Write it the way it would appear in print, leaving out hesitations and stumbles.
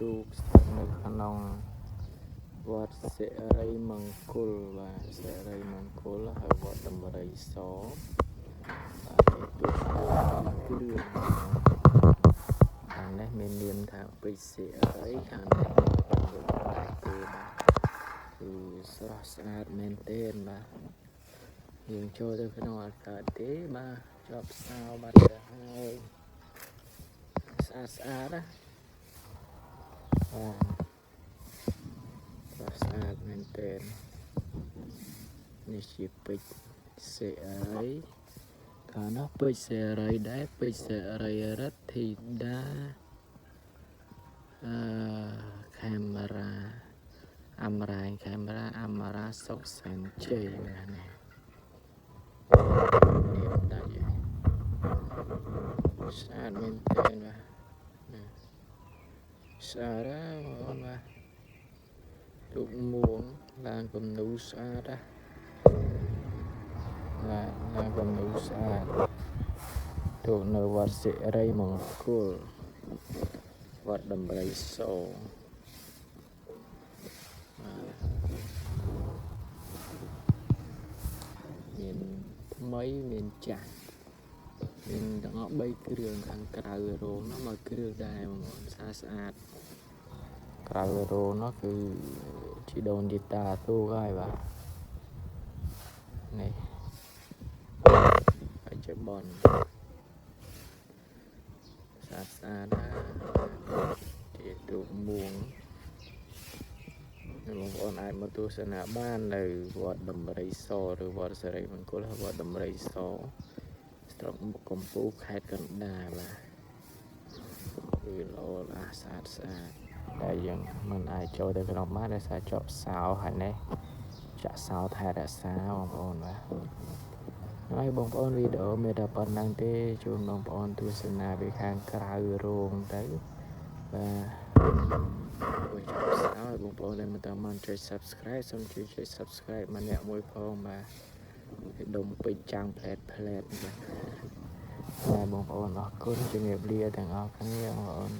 ទូកស្ថិតនៅក្នុងវត្តសិរីមង្គលបាទសិរីមង្គលហើយវត្តដំរីសបាទទូកគ្រឿងខាងនេះមាននាមថាពេជ្រសិរីខាងនេះបានយកតែគេបាទគឺស្រស់ស្អាតមែនទែនបាទយើងចូលទៅក្នុងអាកាសទេបាទជាប់សោបាត់ទៅហើយស្អាតណាបាទស្អាតមែនទែននេះជាពេជ្រសិរីខាងនោះពេជ្រសិរីដែរពេជ្រសិរីរិទ្ធីតាកាមេរ៉ាអមរ៉ៃកាមេរ៉ាអមរ៉ាសុកសែនជ័យបាទនេះនេះដាច់ស្អាតមែនទែនបាទស្អាតណាស់បងបាទទូកមួងឡើងគំនូស្អាតណាឡើងគំនូស្អាតទូកនៅវត្តសិរីមង្គលវត្តដំរីសមានថ្មីមានចាស់មានទាំងអស់3គ្រឿងខាងក្រៅរោងនោះមកគ្រឿងដែរបងប្អូនស្អាតក្រៅរោងនោះគឺជីដូនជីតាទូកហើយបាទនេះបច្ចុប្បន្នស្អាតណាជាទូកមួងបងប្អូនអាចមកទស្សនាបាននៅវត្តដំរីសឬវត្តសិរីមង្គលហើយវត្តដំរីសស្រុកមុខកំពូលខេត្តកណ្ដាលបាទគឺល្អស្អាតតែយើងមិនអាចចូលទៅក្នុងបានដោយសារជាប់សោហើយនេះចាក់សោថែរក្សាបងប្អូនបាទហើយបងប្អូនវីដេអូមានតែប៉ុណ្្នឹងទេជូនបងប្អូនទស្សនាពីខាងក្រៅរោងទៅបាទបងប្អូនដែលមិនតាមជួយ Subscribe សូមជួយ Subscribe ម្នាក់មួយផងបាទដុំពេជ្រចាំងផ្លែតបាទបងប្អូនអរគុណជំរាបលាទាំងអស់គ្នាបងប្អូន